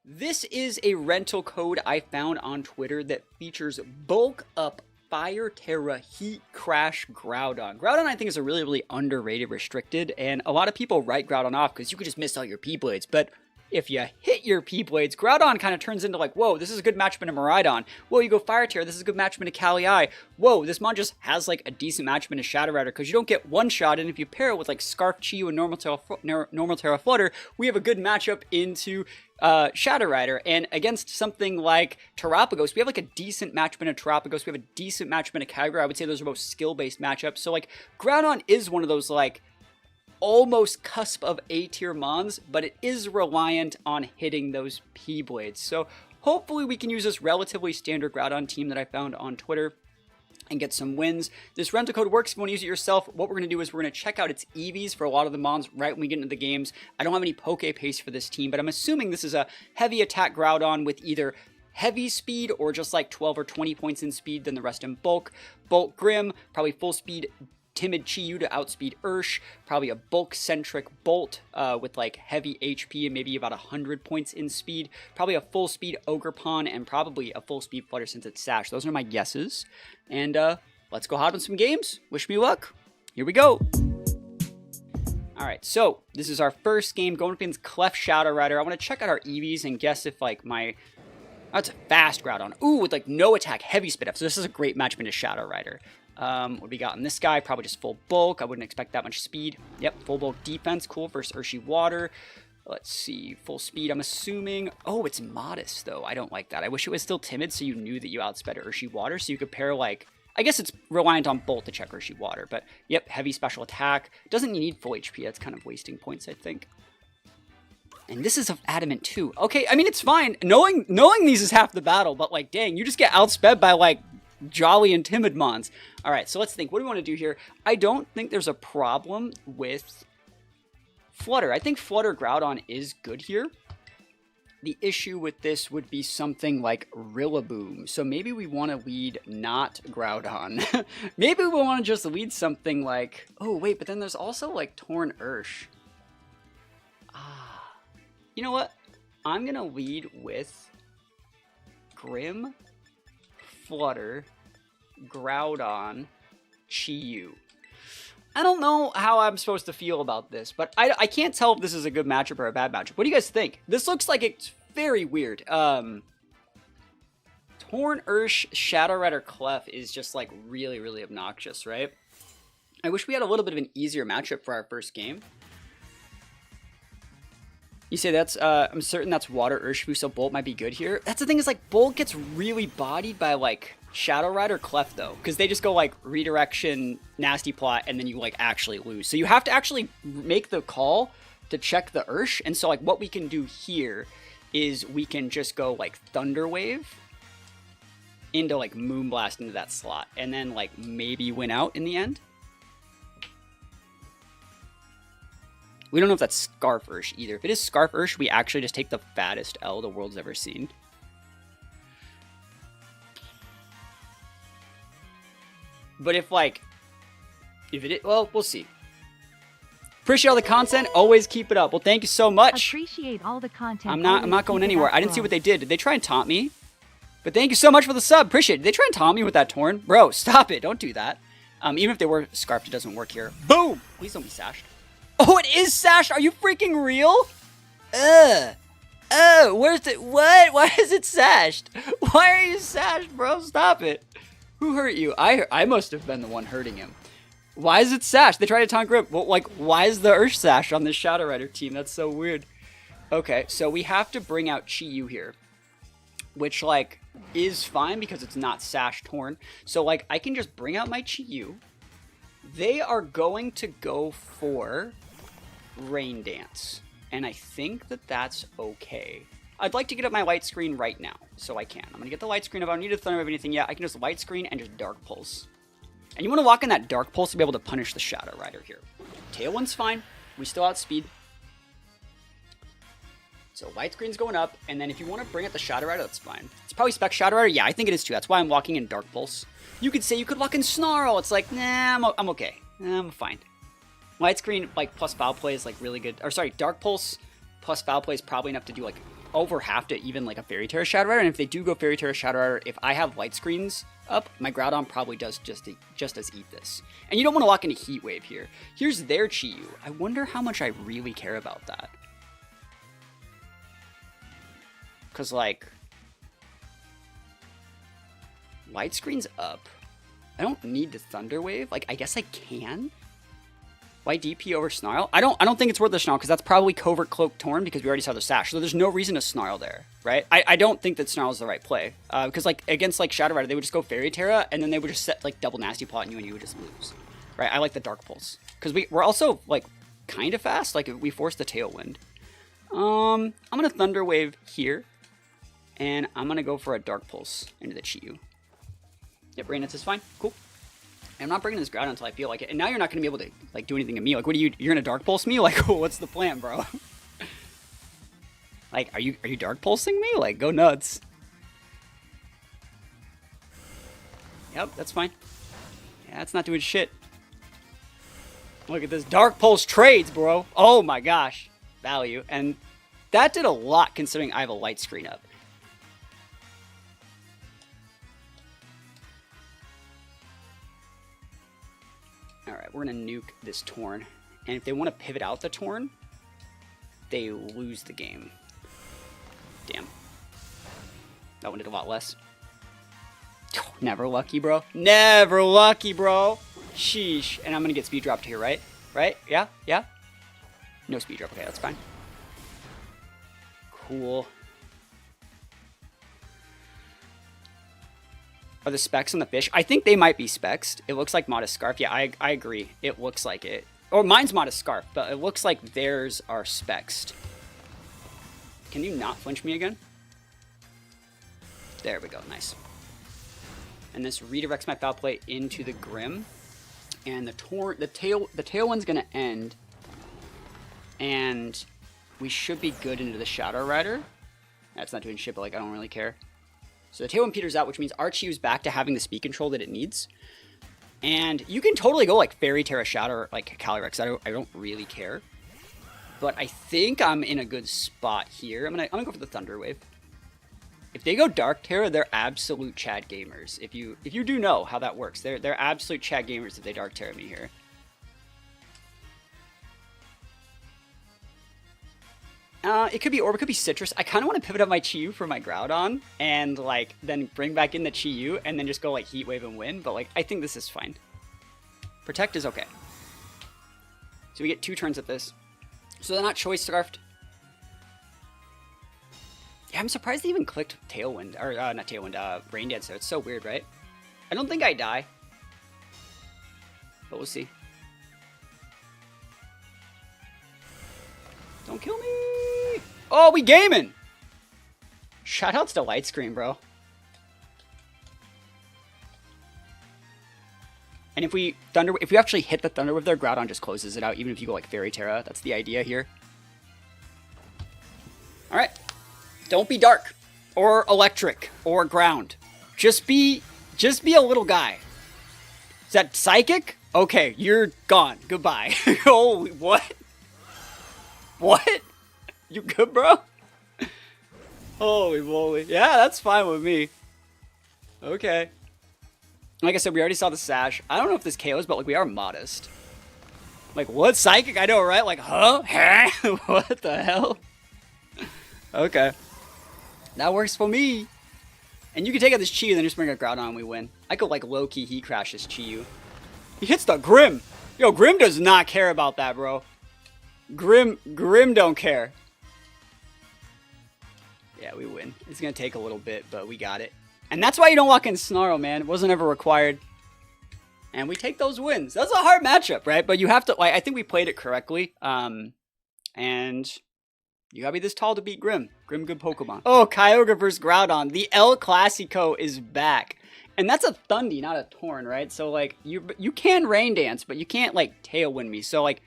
This is a rental code I found on Twitter that features bulk up Fire Terra Heat Crash Groudon. Groudon I think is a really underrated restricted, and a lot of people write Groudon off because you could just miss all your P-Blades, but if you hit your P-Blades, Groudon kind of turns into like, whoa, this is a good matchup in a Miraidon. Whoa, you go Fire Terror, this is a good matchup in a Kali-I. Whoa, this mon just has like a decent matchup in a Shadow Rider because you don't get one shot, and if you pair it with like Scarf, Chi-Yu, and Normal Terra Flutter, we have a good matchup into Shadow Rider. And against something like Terapagos, we have like a decent matchup in a Terapagos, we have a decent matchup in a Kyogre. I would say those are both skill-based matchups. So like, Groudon is one of those like, almost cusp of A-tier mons, but it is reliant on hitting those P-Blades. So hopefully we can use this relatively standard Groudon team that I found on Twitter and get some wins. This rental code works if you want to use it yourself. What we're going to do is we're going to check out its EVs for a lot of the mons right when we get into the games. I don't have any Poke Paste for this team, but I'm assuming this is a heavy attack Groudon with either heavy speed or just like 12 or 20 points in speed, then the rest in bulk. Bolt Grim, probably full speed Timid Chi-Yu to outspeed Ursh, probably a bulk-centric Bolt with like heavy HP and maybe about 100 points in speed, probably a full-speed Ogerpon, and probably a full-speed Flutter since it's Sash. Those are my guesses, and let's go hard on some games. Wish me luck. Here we go. Alright, so this is our first game, going up against Clef Shadow Rider. I want to check out our EVs and guess if like my... That's a fast Groudon. Ooh, with like no attack, heavy spit up. So this is a great matchup into Shadow Rider. What we got in this guy? Probably just full bulk. I wouldn't expect that much speed. Yep, full bulk defense. Cool versus Urshi Water. Let's see. Full speed, I'm assuming. Oh, it's modest, though. I don't like that. I wish it was still timid so you knew that you outsped Urshi Water. So you could pair, like... I guess it's reliant on Bolt to check Urshi Water. But, yep, heavy special attack. Doesn't need full HP. That's kind of wasting points, I think. And this is adamant too. Okay, I mean, it's fine. Knowing these is half the battle, but like, dang, you just get outsped by like jolly and timid mons. All right, so let's think. What do we want to do here? I don't think there's a problem with Flutter. I think Flutter Groudon is good here. The issue with this would be something like Rillaboom. So maybe we want to lead not Groudon. Maybe we want to just lead something like... Oh, wait, but then there's also like Torn Ursh. You know what? I'm going to lead with Grim, Flutter, Groudon, Chi-Yu. I don't know how I'm supposed to feel about this, but I can't tell if this is a good matchup or a bad matchup. What do you guys think? This looks like it's very weird. Torn Ursh, Shadow Rider, Clef is just like really obnoxious, right? I wish we had a little bit of an easier matchup for our first game. You say that's, I'm certain that's Water Urshifu, so Bolt might be good here. That's the thing is, like, Bolt gets really bodied by, like, Shadow Rider Clef, though. Because they just go, like, redirection, nasty plot, and then you, like, actually lose. So you have to actually make the call to check the Ursh. And so, like, what we can do here is we can just go, like, Thunder Wave into, like, Moonblast into that slot. And then, like, maybe win out in the end. We don't know if that's Scarf Ursh either. If it is Scarf Ursh, we actually just take the fattest L the world's ever seen. But if, like... If it is... Well, we'll see. Appreciate all the content. Always keep it up. Well, thank you so much. Appreciate all the content. I'm not going anywhere. I didn't see what they did. Did they try and taunt me? But thank you so much for the sub. Appreciate it. Did they try and taunt me with that Torn? Bro, stop it. Don't do that. Even if they were Scarfed, it doesn't work here. Boom! Please don't be sashed. Oh, it is sashed! Are you freaking real? Oh, where's the... What? Why is it sashed? Why are you sashed, bro? Stop it. Who hurt you? I must have been the one hurting him. Why is it sashed? They tried to taunt grip. Well, like, why is the Ursh sash on this Shadow Rider team? That's so weird. Okay, so we have to bring out Chi-Yu here. Which, like, is fine because it's not sash torn. So, like, I can just bring out my Chi-Yu. They are going to go for... Rain Dance, and I think that that's okay. I'd like to get up my light screen right now, so I can. I'm gonna get the light screen up. I don't need to thunder wave anything yet. I can just light screen and just Dark Pulse. And you want to lock in that Dark Pulse to be able to punish the Shadow Rider here. Tailwind's fine. We still outspeed. So light screen's going up, and then if you want to bring up the Shadow Rider, that's fine. It's probably Spec Shadow Rider. Yeah, I think it is too. That's why I'm locking in Dark Pulse. You could say you could lock in Snarl. It's like, nah, I'm okay. I'm fine. Light screen, like, plus foul play is, like, really good. Or, sorry, Dark Pulse plus foul play is probably enough to do, like... over have to even like a Fairy Tera Shadow Rider, and if they do go Fairy Tera Shadow Rider, if I have light screens up, my Groudon probably does just as eat this. And you don't want to lock into Heat Wave here. Here's their Chi-Yu. I wonder how much I really care about that. Because, like, light screen's up. I don't need the Thunder Wave. Like, I guess I can. Why DP over Snarl? I don't think it's worth the Snarl, because that's probably Covert Cloak Torn, because we already saw the Sash. So there's no reason to Snarl there, right? I don't think that Snarl is the right play. Because, like, against, like, Shadow Rider, they would just go Fairy Tera, and then they would just set, like, double Nasty Plot on you, and you would just lose. Right? I like the Dark Pulse. Because we're also, like, kind of fast. Like, we force the Tailwind. I'm going to Thunder Wave here. And I'm going to go for a Dark Pulse into the Chi-Yu. Yep, Rain Dance is fine. Cool. I'm not bringing this Groudon until I feel like it. And now you're not going to be able to, like, do anything to me. Like, what are you... You're going to Dark Pulse me? Like, what's the plan, bro? Like, are you Dark Pulsing me? Like, go nuts. Yep, that's fine. Yeah, that's not doing shit. Look at this. Dark Pulse trades, bro. Oh, my gosh. Value. And that did a lot, considering I have a light screen up. Alright, we're going to nuke this Torn. And if they want to pivot out the Torn, they lose the game. Damn. That one did a lot less. Never lucky, bro. Never lucky, bro. Sheesh. And I'm going to get speed dropped here, right? Right? Yeah? Yeah? No speed drop. Okay, that's fine. Cool. Are the specs on the fish? I think they might be specs. It looks like Modest Scarf. Yeah, I agree. It looks like it. Or mine's Modest Scarf, but it looks like theirs are specsed. Can you not flinch me again? There we go. Nice. And this redirects my foul play into the Grim. And the Tailwind's going to end. And we should be good into the Shadow Rider. That's not doing shit, but like I don't really care. So the Tailwind peters out, which means our Chi-Yu's back to having the speed control that it needs. And you can totally go like Fairy Tera Shadow or like Calyrex. I don't really care. But I think I'm in a good spot here. I'm gonna go for the Thunder Wave. If they go Dark Tera, they're absolute Chad gamers. If you do know how that works, they're absolute Chad gamers if they Dark Tera me here. It could be Orb, it could be Citrus. I kind of want to pivot up my Chi-Yu for my Groudon and, like, then bring back in the Chi-Yu and then just go, like, Heat Wave and win. But, like, I think this is fine. Protect is okay. So we get 2 turns at this. So they're not Choice Scarfed. Yeah, I'm surprised they even clicked Tailwind. Or, not Tailwind, Rain Dance, though. It's so weird, right? I don't think I die. But we'll see. Don't kill me! Oh, we gaming! Shoutouts to Light Screen, bro. And if we actually hit the Thunder with their Groudon just closes it out, even if you go like Fairy Tera. That's the idea here. Alright. Don't be dark. Or electric. Or ground. Just be a little guy. Is that Psychic? Okay, you're gone. Goodbye. Holy, what? What? You good, bro? Holy moly. Yeah, that's fine with me. Okay. Like I said, we already saw the Sash. I don't know if this KOs, but like we are modest. Like, what? Psychic? I know, right? Like, huh? What the hell? Okay. That works for me. And you can take out this Chi-Yu and then just bring a Groudon and we win. I could like low-key heat crash this Chi-Yu. He hits the Grim. Yo, Grim does not care about that, bro. Grim don't care. Yeah, we win. It's going to take a little bit, but we got it. And that's why you don't walk in Snarl, man. It wasn't ever required. And we take those wins. That's a hard matchup, right? But you have to, like, I think we played it correctly. And you gotta be this tall to beat Grim. Grim, good Pokemon. Oh, Kyogre versus Groudon. The El Clasico is back. And that's a Thundy, not a Torn, right? So, like, you can Rain Dance, but you can't, like, Tailwind me. So, like,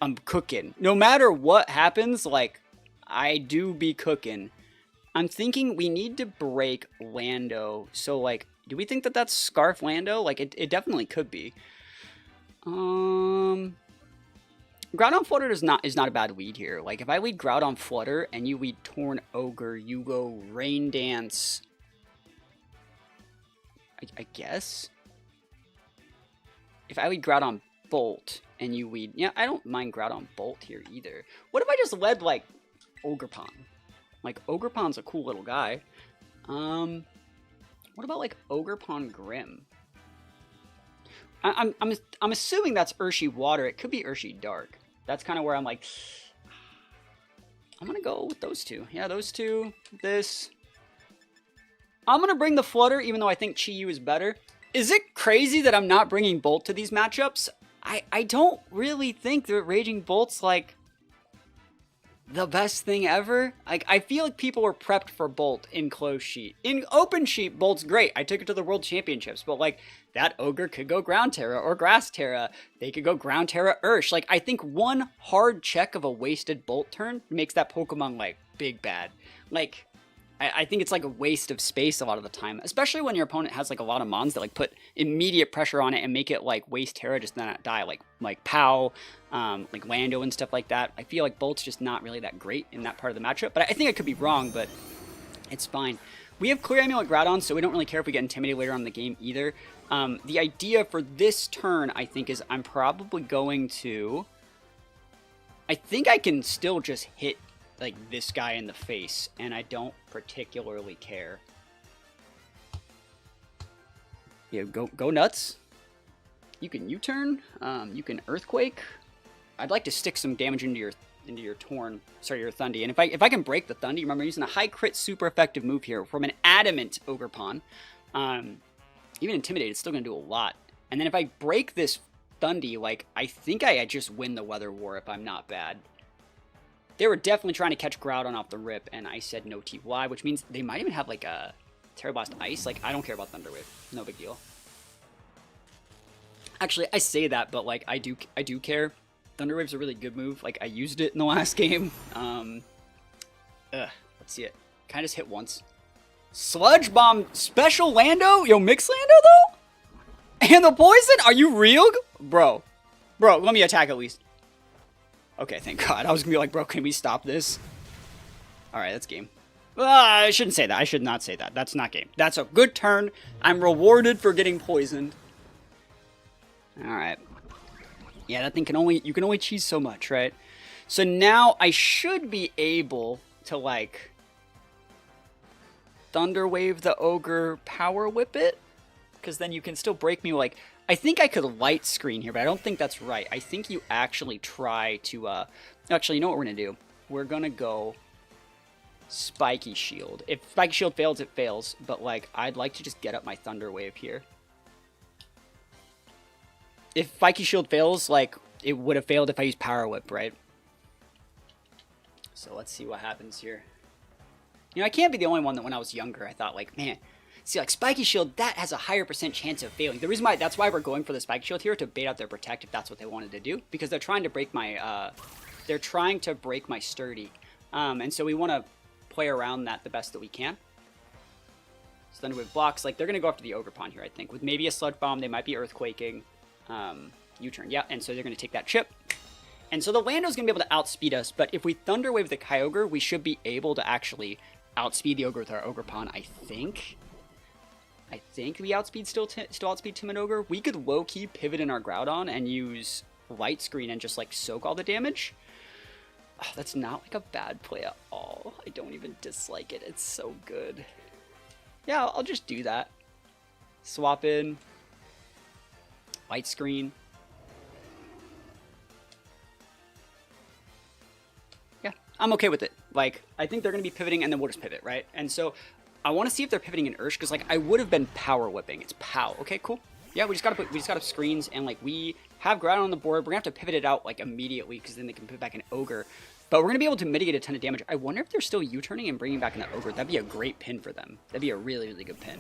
I'm cooking. No matter what happens, like, I do be cooking. I'm thinking we need to break Lando. So, like, do we think that that's Scarf Lando? Like, it definitely could be. Groudon Flutter is not a bad lead here. Like, if I lead Groudon Flutter and you lead Torn Ogre, you go Rain Dance. I guess. If I lead Groudon Bolt and you lead... Yeah, I don't mind Groudon Bolt here either. What if I just led, like, Ogerpon? Like, Ogerpon's a cool little guy. What about, like, Ogerpon Grim? I'm assuming that's Urshi Water. It could be Urshi Dark. That's kind of where I'm like, I'm going to go with those two. Yeah, those two. This. I'm going to bring the Flutter, even though I think Chi-Yu is better. Is it crazy that I'm not bringing Bolt to these matchups? I don't really think that Raging Bolt's, like, the best thing ever. Like, I feel like people were prepped for Bolt in closed sheet. In open sheet, Bolt's great. I took it to the World Championships, but, like, that Ogre could go Ground Terra or Grass Terra. They could go Ground Terra Ursh. Like, I think one hard check of a wasted Bolt turn makes that Pokemon, like, big bad. Like, I think it's like a waste of space a lot of the time, especially when your opponent has like a lot of mons that like put immediate pressure on it and make it like waste Terra just not die, like Pow, like Lando and stuff like that. I feel like Bolt's just not really that great in that part of the matchup, but I think I could be wrong, but it's fine. We have Clear Amulet Groudon, so we don't really care if we get intimidated later on in the game either. The idea for this turn, I think, is I'm probably going to... I think I can still just hit like this guy in the face, and I don't particularly care. Yeah, go nuts. You can U-turn. You can Earthquake. I'd like to stick some damage into your your Thundy. And if I can break the Thundy, remember, I'm using a high crit super effective move here from an adamant Ogerpon. Even Intimidate, it's still gonna do a lot. And then if I break this Thundy, like, I think I just win the Weather War if I'm not bad. They were definitely trying to catch Groudon off the rip, and I said no TY, which means they might even have, like, a Terra Blast Ice. Like, I don't care about Thunder Wave. No big deal. Actually, I say that, but, like, I do care. Thunder Wave's a really good move. Like, I used it in the last game. Let's see it. Can I just hit once? Sludge Bomb Special Lando? Yo, Mix Lando, though? And the poison? Are you real? Bro, let me attack at least. Okay, thank God. I was gonna be like, bro, can we stop this? Alright, that's game. I shouldn't say that. I should not say that. That's not game. That's a good turn. I'm rewarded for getting poisoned. Alright. Yeah, that thing can only... You can only cheese so much, right? So now I should be able to, like... Thunder Wave the Ogre, Power Whip it? Because then you can still break me, like... I think I could light screen here, but I don't think that's right. I think you actually try to, actually, you know what we're going to do? We're going to go Spiky Shield. If Spiky Shield fails, it fails. But, like, I'd like to just get up my Thunder Wave here. If Spiky Shield fails, like, it would have failed if I used Power Whip, right? So let's see what happens here. You know, I can't be the only one that when I was younger, I thought, like, man... See, like, Spiky Shield, that has a higher % chance of failing. The reason why, that's why we're going for the Spiky Shield here, to bait out their Protect if that's what they wanted to do. Because they're trying to break my, Sturdy. And so we want to play around that the best that we can. So Thunder Wave blocks, like, they're going to go after the Ogerpon here, I think. With maybe a Sludge Bomb, they might be Earthquaking. U-turn, yeah, and so they're going to take that chip. And so the Lando's going to be able to outspeed us, but if we Thunder Wave the Kyogre, we should be able to actually outspeed the Ogre with our Ogerpon, I think. I think we outspeed still outspeed Timid Ogre. We could low-key pivot in our Groudon and use Light Screen and just, like, soak all the damage. Oh, that's not, like, a bad play at all. I don't even dislike it. It's so good. Yeah, I'll just do that. Swap in. Light Screen. Yeah, I'm okay with it. Like, I think they're going to be pivoting and then we'll just pivot, right? And so... I want to see if they're pivoting in Ursh, because, like, I would have been Power Whipping. It's Pow. Okay, cool. Yeah, we just gotta screens, and, like, we have Groudon on the board. We're gonna have to pivot it out, like, immediately, because then they can pivot back an Ogre. But we're gonna be able to mitigate a ton of damage. I wonder if they're still U-turning and bringing back an Ogre. That'd be a great pin for them. That'd be a really, really good pin.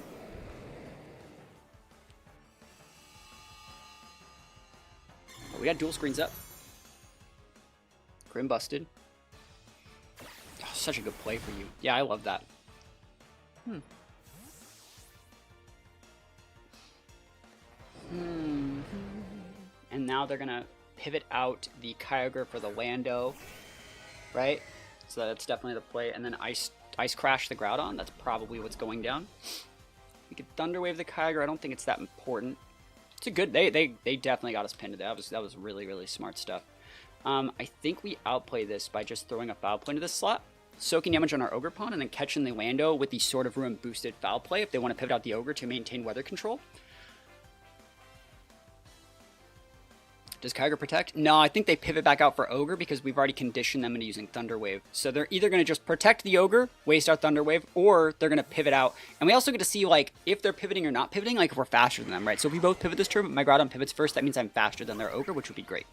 Oh, we got dual screens up. Grim busted. Oh, such a good play for you. Yeah, I love that. And now they're gonna pivot out the Kyogre for the Lando, right? So that's definitely the play. And then Ice Crash the Groudon. That's probably what's going down. We could Thunder Wave the Kyogre. I don't think it's that important. It's a good... They definitely got us pinned. That was really, really smart stuff. I think we outplay this by just throwing a Foul Play into this slot, soaking damage on our Ogerpon, and then catching the Lando with the Sword of Ruin boosted Foul Play if they want to pivot out the Ogre to maintain weather control. Does Kyogre protect? No, I think they pivot back out for Ogre because we've already conditioned them into using Thunder Wave. So they're either going to just protect the Ogre, waste our Thunder Wave, or they're going to pivot out. And we also get to see, like, if they're pivoting or not pivoting, like, if we're faster than them, right? So if we both pivot this turn, my Groudon pivots first, that means I'm faster than their Ogre, which would be great.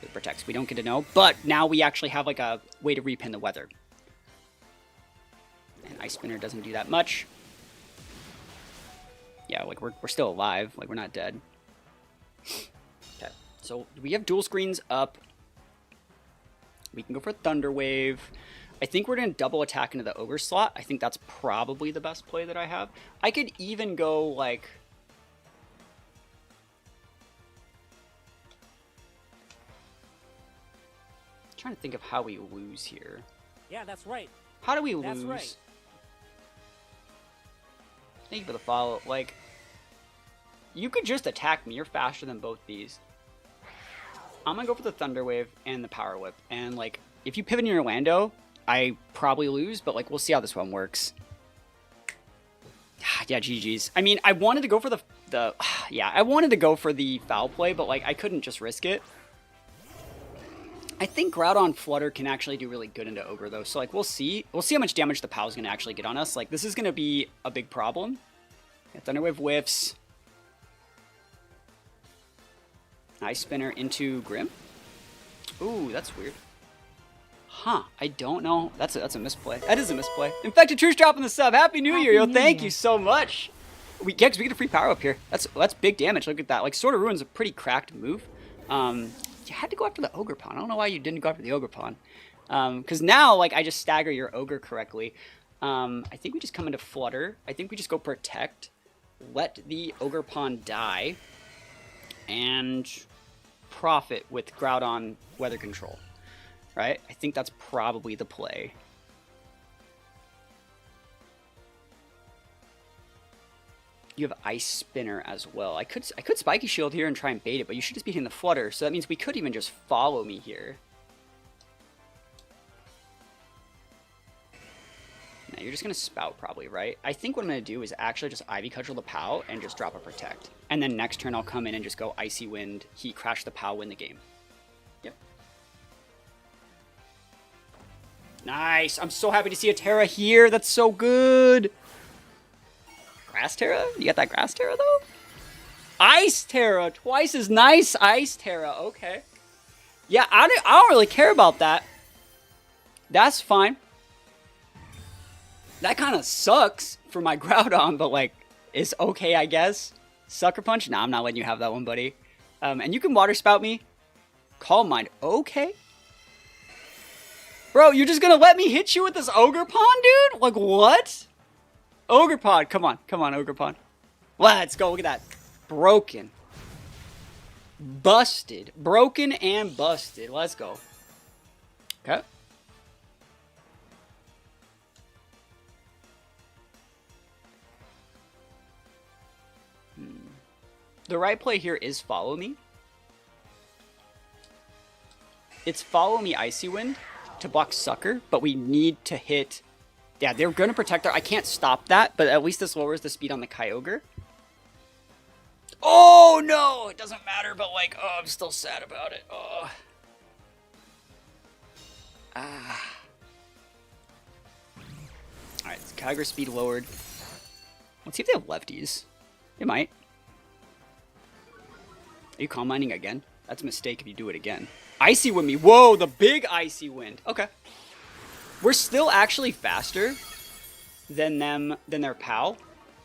It protects. We don't get to know, but now we actually have, like, a way to repin the weather. And Ice Spinner doesn't do that much. Yeah, like, we're still alive. Like, we're not dead. Okay, so we have dual screens up. We can go for Thunder Wave. I think we're going to double attack into the Ogre slot. I think that's probably the best play that I have. I could even go, like... I'm trying to think of how we lose here. Yeah, that's right. How do we lose? That's right. Thank you for the follow. Like, you could just attack me. You're faster than both these. I'm going to go for the Thunder Wave and the Power Whip. And, like, if you pivot in your Lando, I probably lose. But, like, we'll see how this one works. Yeah, GG's. I mean, I wanted to go for I wanted to go for the foul play, but, like, I couldn't just risk it. I think Groudon Flutter can actually do really good into Ogre, though. So, like, we'll see. We'll see how much damage the POW's going to actually get on us. Like, this is going to be a big problem. Yeah, Thunder Wave whiffs. Ice Spinner into Grim. Ooh, that's weird. Huh, I don't know. That's a misplay. That is a misplay. Infected Truce dropping the sub. Happy New Year, yo. Thank you so much. Yeah, because we get a free power up here. That's big damage. Look at that. Like, Sword of Ruin's a pretty cracked move. You had to go after the Ogerpon. I don't know why you didn't go after the Ogerpon. Because now, like, I just stagger your Ogre correctly. I think we just come into Flutter. I think we just go Protect. Let the Ogerpon die. And profit with Groudon Weather Control. Right? I think that's probably the play. You have Ice Spinner as well. I could Spiky Shield here and try and bait it, but you should just be hitting the Flutter, so that means we could even just follow me here. Now you're just going to Spout probably, right? I think what I'm going to do is actually just Ivy Cudgel the POW and just drop a Protect. And then next turn I'll come in and just go Icy Wind, Heat Crash the POW, win the game. Yep. Nice! I'm so happy to see a Terra here! That's so good! Grass Terra? You got that Grass Terra, though? Ice Terra! Twice as nice Ice Terra. Okay. Yeah, I don't really care about that. That's fine. That kind of sucks for my Groudon, but, like, it's okay, I guess. Sucker Punch? Nah, I'm not letting you have that one, buddy. And you can Water Spout me. Calm Mind. Okay. Bro, you're just gonna let me hit you with this Ogerpon, dude? Like, what? Ogerpon, come on, Ogerpon. Let's go, look at that. Broken. Busted. Broken and busted. Let's go. Okay. The right play here is Follow Me. It's Follow Me Icy Wind to block Sucker, but we need to hit... Yeah, they're going to protect her. I can't stop that, but at least this lowers the speed on the Kyogre. Oh, no! It doesn't matter, but, like, oh, I'm still sad about it. Oh. Ah. Alright, Kyogre speed lowered. Let's see if they have lefties. They might. Are you Calm Minding again? That's a mistake if you do it again. Icy Wind me. Whoa, the big Icy Wind. Okay. We're still actually faster than their POW,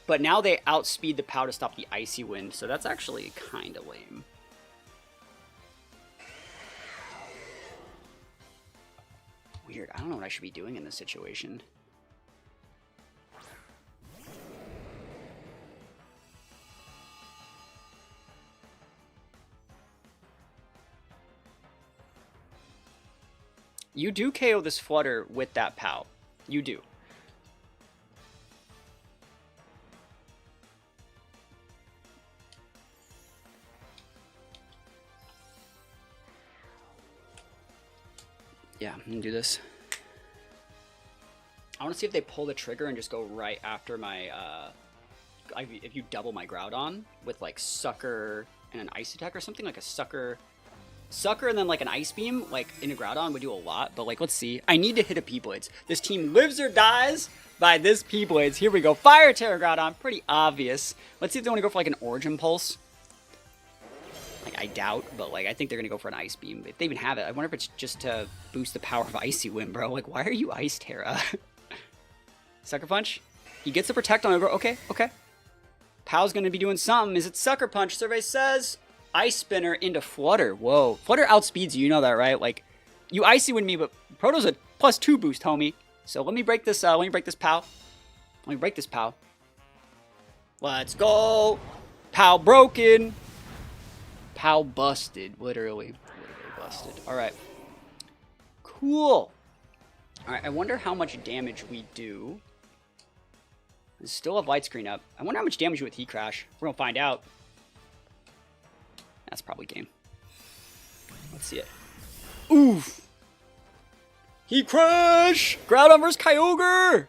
but now they outspeed the POW to stop the Icy Wind, so that's actually kind of lame. Weird. I don't know what I should be doing in this situation. You do KO this Flutter with that POW. You do. Yeah, I'm gonna do this. I want to see if they pull the trigger and just go right after my, if you double my Groudon with like Sucker and an Ice Attack or something, like a Sucker and then like an Ice Beam, like in a Groudon would do a lot, but like, let's see. I need to hit a P-Blades. This team lives or dies by this P-Blades. Here we go. Fire Terra Groudon, pretty obvious. Let's see if they want to go for like an Origin Pulse. Like, I doubt, but, like, I think they're going to go for an Ice Beam. If they even have it, I wonder if it's just to boost the power of Icy Wind, bro. Like, why are you Ice Terra? Sucker Punch? He gets the Protect on over. Okay, okay. Pow's going to be doing something. Is it Sucker Punch? Survey says Ice Spinner into Flutter. Whoa. Flutter outspeeds you. You know that, right? Like, you Icy Wind me, but Proto's a +2 boost, homie. So let me break this, Pow. Let me break this Pow. Let's go. Pow broken. Pow busted, literally busted. All right, cool. All right, I wonder how much damage we do. I still have light screen up. I wonder how much damage with Heat Crash. We're gonna find out. That's probably game. Let's see it. Oof. Heat Crash. Groudon versus Kyogre.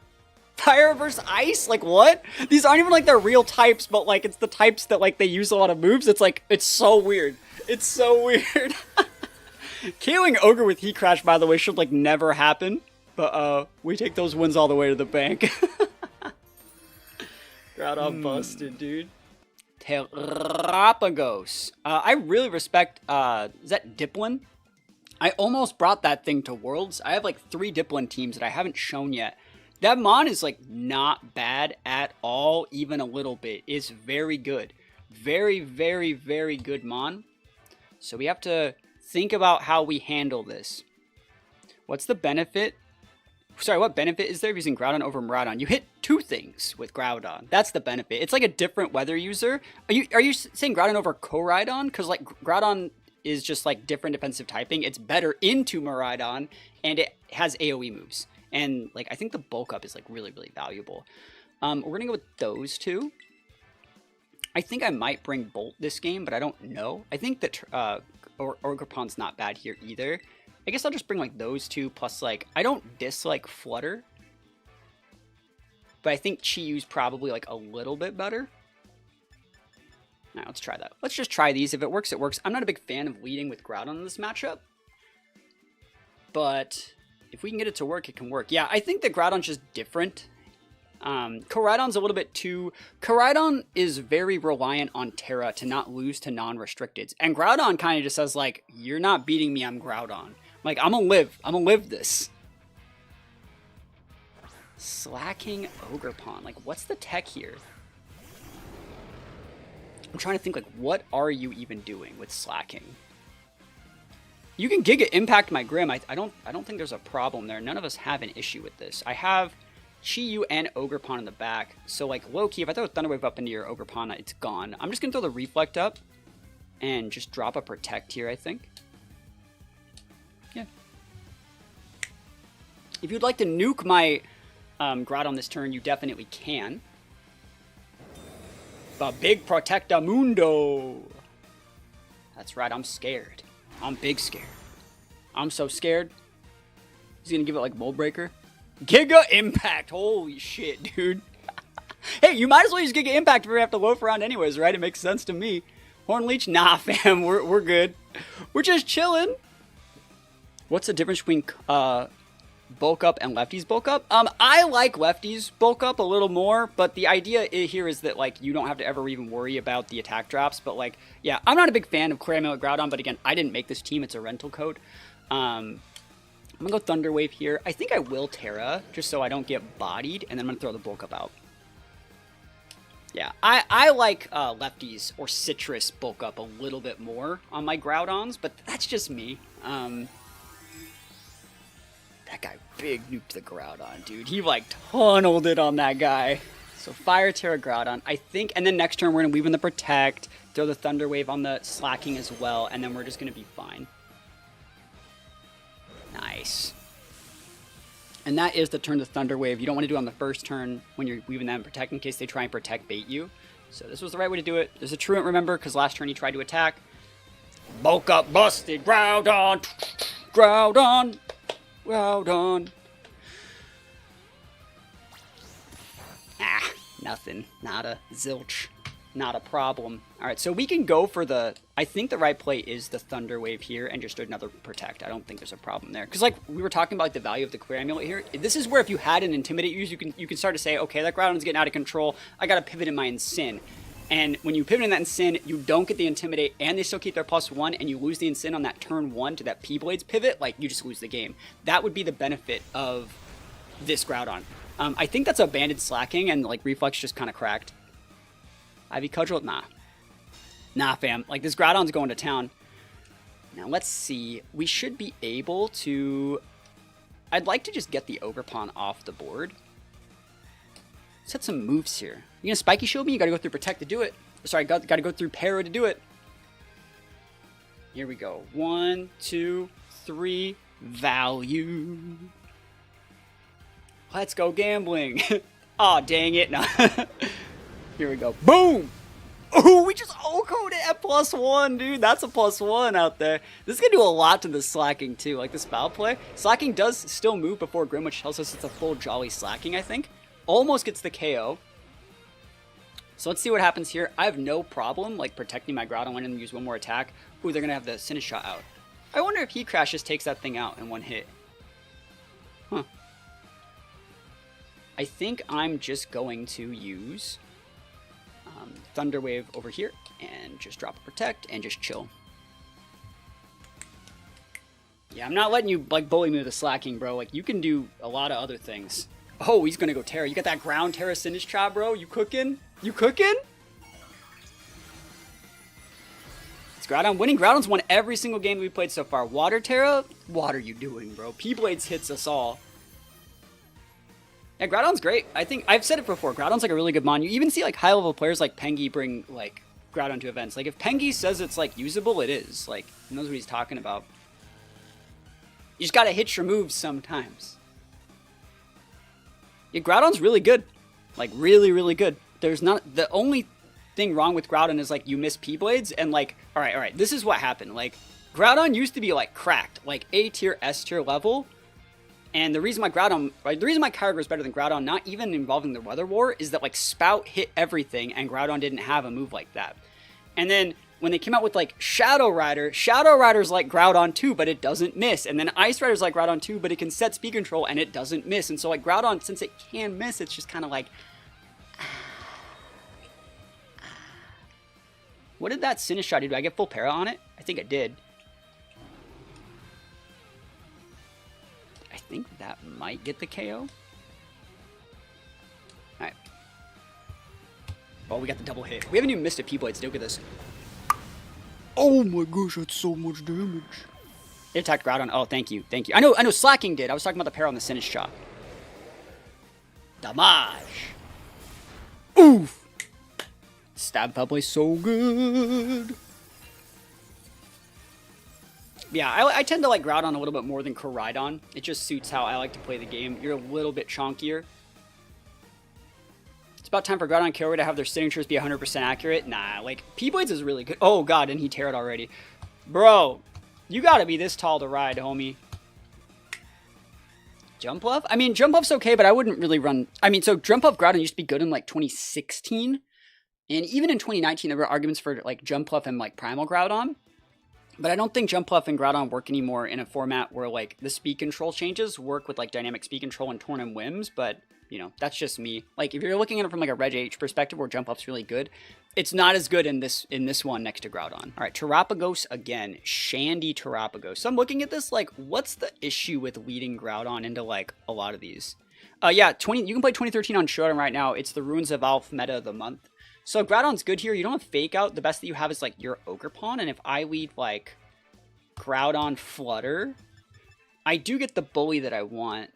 Fire versus Ice? Like, what? These aren't even, like, their real types, but, like, it's the types that, like, they use a lot of moves. It's, like, it's so weird. It's so weird. KOing Ogre with Heat Crash, by the way, should, like, never happen. But, we take those wins all the way to the bank. Groudon busted, dude. Terapagos. I really respect, is that Diplin? I almost brought that thing to Worlds. I have, like, 3 Diplin teams that I haven't shown yet. That Mon is, like, not bad at all, even a little bit. It's very good. Very, very, very good Mon. So we have to think about how we handle this. What's the benefit? Sorry, what benefit is there of using Groudon over Miraidon? You hit 2 things with Groudon. That's the benefit. It's like a different weather user. Are you saying Groudon over Koraidon? Because, like, Groudon is just, like, different defensive typing. It's better into Miraidon, and it has AoE moves. And, like, I think the bulk up is, like, really, really valuable. We're going to go with those 2. I think I might bring Bolt this game, but I don't know. I think that Ogerpon's not bad here either. I guess I'll just bring, like, those 2 plus, like, I don't dislike Flutter. But I think Chi-Yu's probably, like, a little bit better. All right, let's try that. Let's just try these. If it works, it works. I'm not a big fan of leading with Groudon in this matchup. But if we can get it to work, it can work. Yeah, I think that Groudon's just different. Koraidon's a little bit too... Koraidon is very reliant on Terra to not lose to non-restricteds. And Groudon kind of just says, like, you're not beating me, I'm Groudon. Like, I'm gonna live this. Slaking Ogerpon. Like, what's the tech here? I'm trying to think, like, what are you even doing with Slaking? You can Giga Impact my Grim. I don't think there's a problem there. None of us have an issue with this. I have Chi-Yu and Ogerpon in the back. So, like, low-key, if I throw a Thunder Wave up into your Ogerpon, it's gone. I'm just going to throw the Reflect up and just drop a Protect here, I think. Yeah. If you'd like to nuke my Groudon this turn, you definitely can. The big Protectamundo. That's right, I'm scared. I'm big scared. I'm so scared. He's gonna give it like Mold Breaker. Giga Impact. Holy shit, dude. Hey, you might as well use Giga Impact if we have to loaf around anyways, right? It makes sense to me. Horn Leech? Nah, fam. We're good. We're just chilling. What's the difference between bulk up and lefties bulk up? I like lefties bulk up a little more, but the idea here is that, like, you don't have to ever even worry about the attack drops. But, like, yeah, I'm not a big fan of Clamio Groudon, but again, I didn't make this team. It's a rental code. I'm gonna go Thunder Wave here. I think I will Terra, just so I don't get bodied, and then I'm gonna throw the bulk up out. Yeah, I like lefties or citrus bulk up a little bit more on my Groudons, but that's just me. That guy big nuked the Groudon, dude. He, like, tunneled it on that guy. So Fire Terra Groudon, I think, and then next turn we're going to weave in the Protect, throw the Thunder Wave on the Slaking as well, and then we're just going to be fine. Nice. And that is the turn to Thunder Wave. You don't want to do it on the first turn when you're weaving that in Protect in case they try and Protect bait you. So this was the right way to do it. There's a Truant, remember, because last turn he tried to attack. Bulk up, busted, Groudon, Groudon, Groudon. Ah, nothing, nada, zilch, not a problem. All right, so we can go for the, I think the right play is the Thunder Wave here and just another Protect. I don't think there's a problem there. Because like we were talking about like, the value of the Clear Amulet here. This is where if you had an Intimidate use, you can start to say, okay, that Groudon's getting out of control. I got to pivot in my Incin. And when you pivot in that Incin, you don't get the Intimidate and they still keep their +1 and you lose the Incin on that turn 1 to that P-Blades pivot, like you just lose the game. That would be the benefit of this Groudon. I think that's a banded Slaking and like Reflex just kind of cracked. Ivy Cudgel? Nah. Nah, fam. Like, this Groudon's going to town. Now, let's see. We should be able to... I'd like to just get the Ogerpon off the board. Set some moves here. You gonna Spiky Shield me? You gotta go through Protect to do it. Sorry, gotta go through Para to do it. Here we go. 1, 2, 3. Value. Let's go gambling. Aw, dang it. No. Here we go. Boom! Oh, we just O-code it at +1, dude. That's a +1 out there. This is going to do a lot to the Slaking, too. Like, this foul play. Slaking does still move before Grim, which tells us it's a full Jolly Slaking, I think. Almost gets the KO. So let's see what happens here. I have no problem, like, protecting my Groudon when I use one more attack. Ooh, they're going to have the Sinnoh Shot out. I wonder if Heat Crash just takes that thing out in one hit. Huh. I think I'm just going to use... Thunder Wave over here and just drop a Protect and just chill. Yeah, I'm not letting you like bully me with the Slaking, bro. Like, you can do a lot of other things. Oh, he's gonna go Terra. You got that ground Terra Sinnoh Shot, bro? You cooking? You cooking? It's Groudon winning. Groudon's won every single game we played so far. Water Terra? What are you doing, bro? P-Blades hits us all. Yeah, Groudon's great. I think I've said it before. Groudon's like a really good mon. You even see like high level players like Pengi bring like Groudon to events. Like if Pengi says it's like usable, it is. Like he knows what he's talking about. You just gotta hit your moves sometimes. Yeah, Groudon's really good. Like really, really good. There's not the only thing wrong with Groudon is like you miss P-Blades and like all right. This is what happened. Like Groudon used to be like cracked, like A tier, S tier level. And the reason my Groudon, right, the reason my Kyogre is better than Groudon, not even involving the Weather War, is that like Spout hit everything and Groudon didn't have a move like that. And then when they came out with like Shadow Rider's like Groudon too, but it doesn't miss. And then Ice Rider's like Groudon too, but it can set speed control and it doesn't miss. And so like Groudon, since it can miss, it's just kind of like... What did that Sinnoh Shot do? Did I get full para on it? I think I did. I think that might get the KO. Alright. Oh, we got the double hit. We haven't even missed a P-Blades. Look at this. Oh my gosh, that's so much damage. It attacked Groudon. Oh, thank you. Thank you. I know Slaking did. I was talking about the pair on the Sinnoh Shot. Damage. Oof. Stab foul play so good. Yeah, I tend to like Groudon a little bit more than Koraidon. It just suits how I like to play the game. You're a little bit chonkier. It's about time for Groudon and Kyogre to have their signatures be 100% accurate. Nah, like, P-Blades is really good. Oh, God, and he teared already. Bro, you gotta be this tall to ride, homie. Jumpluff? I mean, Jumpluff's okay, but I wouldn't really run... I mean, so Jumpluff Groudon used to be good in, like, 2016. And even in 2019, there were arguments for, like, Jumpluff and, like, Primal Groudon. But I don't think Jumpluff and Groudon work anymore in a format where, like, the speed control changes work with, like, dynamic speed control and Torn and Whims, but, you know, that's just me. Like, if you're looking at it from, like, a Reg H perspective where Jumpluff's really good, it's not as good in this one next to Groudon. All right, Terapagos again. Shandy Terapagos. So I'm looking at this, like, what's the issue with leading Groudon into, like, a lot of these? Yeah, you can play 2013 on Showdown right now. It's the Runes of Alph meta of the month. So Groudon's good here. You don't have Fake Out. The best that you have is, like, your Ogerpon. And if I lead, like, Groudon Flutter, I do get the bully that I want.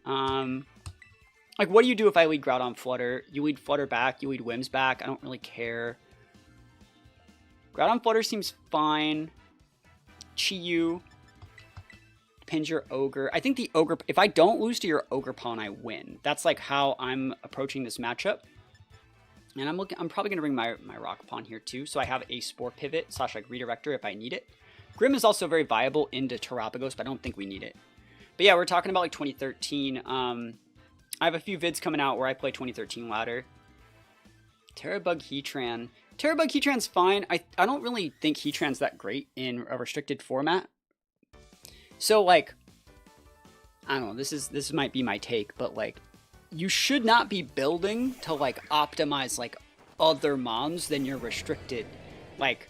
Like, what do you do if I lead Groudon Flutter? You lead Flutter back. You lead Whims back. I don't really care. Groudon Flutter seems fine. Chi-Yu. pins your Ogre. I think the Ogre, if I don't lose to your Ogre Pawn, I win. That's like how I'm approaching this matchup. And I'm probably going to bring my Rock Pawn here too, so I have a Spore Pivot / like Redirector if I need it. Grim is also very viable into Terapagos, but I don't think we need it. But yeah, we're talking about like 2013. I have a few vids coming out where I play 2013 ladder. Terabug Heatran. Terabug Heatran's fine. I don't really think Heatran's that great in a restricted format. So like, I don't know, this might be my take, but like, you should not be building to like optimize like other mons than your restricted. Like,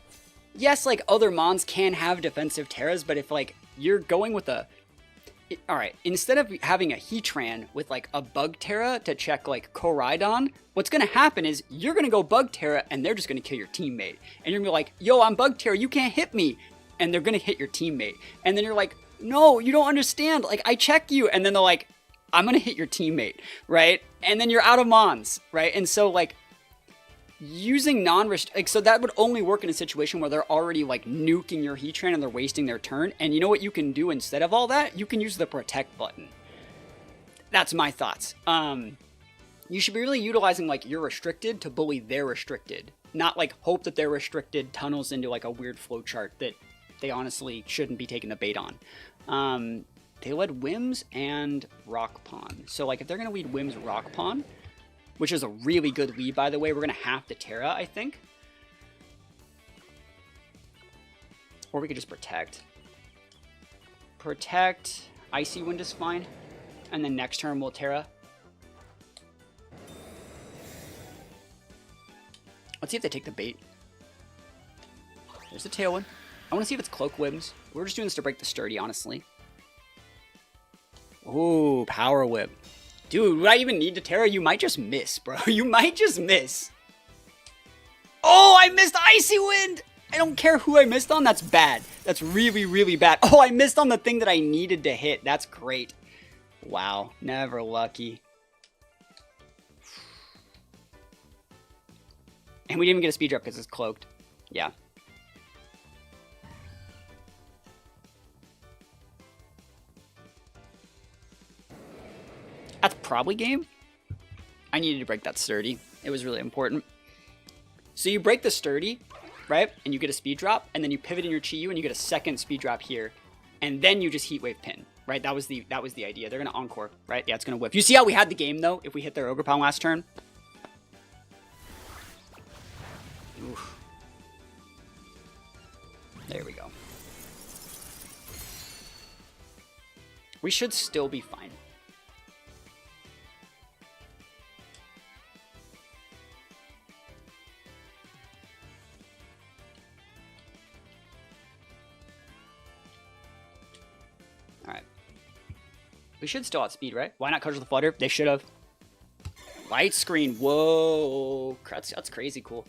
yes, like other mons can have defensive Terras, but if like you're going with a, alright, instead of having a Heatran with like a Bug Terra to check like Groudon, what's gonna happen is you're gonna go Bug Terra and they're just gonna kill your teammate. And you're gonna be like, yo, I'm Bug Terra, you can't hit me. And they're gonna hit your teammate. And then you're like, no, you don't understand. Like, I check you. And then they're like, I'm gonna hit your teammate, right? And then you're out of mons, right? And so like using so that would only work in a situation where they're already like nuking your Heatran and they're wasting their turn. And you know what you can do instead of all that? You can use the protect button. That's my thoughts. You should be really utilizing like your restricted to bully their restricted, not like hope that their restricted tunnels into like a weird flowchart that they honestly shouldn't be taking the bait on. They led Wims and Rock Pawn. So, like, if they're going to lead Wims Rock Pawn, which is a really good lead, by the way, we're going to have to Terra, I think. Or we could just Protect. Protect. Icy Wind is fine. And then next turn we'll Terra. Let's see if they take the bait. There's the Tailwind. I want to see if it's Cloak Wims. We're just doing this to break the Sturdy, honestly. Ooh, Power Whip. Dude, would I even need to Terra? You might just miss, bro. You might just miss. Oh, I missed Icy Wind! I don't care who I missed on. That's bad. That's really, really bad. Oh, I missed on the thing that I needed to hit. That's great. Wow. Never lucky. And we didn't even get a speed drop because it's cloaked. Yeah. That's probably game. I needed to break that Sturdy. It was really important. So you break the Sturdy, right? And you get a speed drop, and then you pivot in your Chi-Yu, and you get a second speed drop here, and then you just Heat Wave pin, right? That was the idea. They're gonna Encore, right? Yeah, it's gonna whip. You see how we had the game though? If we hit their Ogre Pound last turn. Oof. There we go. We should still be fine. We should still outspeed, right? Why not Cudgel the Flutter? They should have. Light Screen. Whoa. That's crazy cool.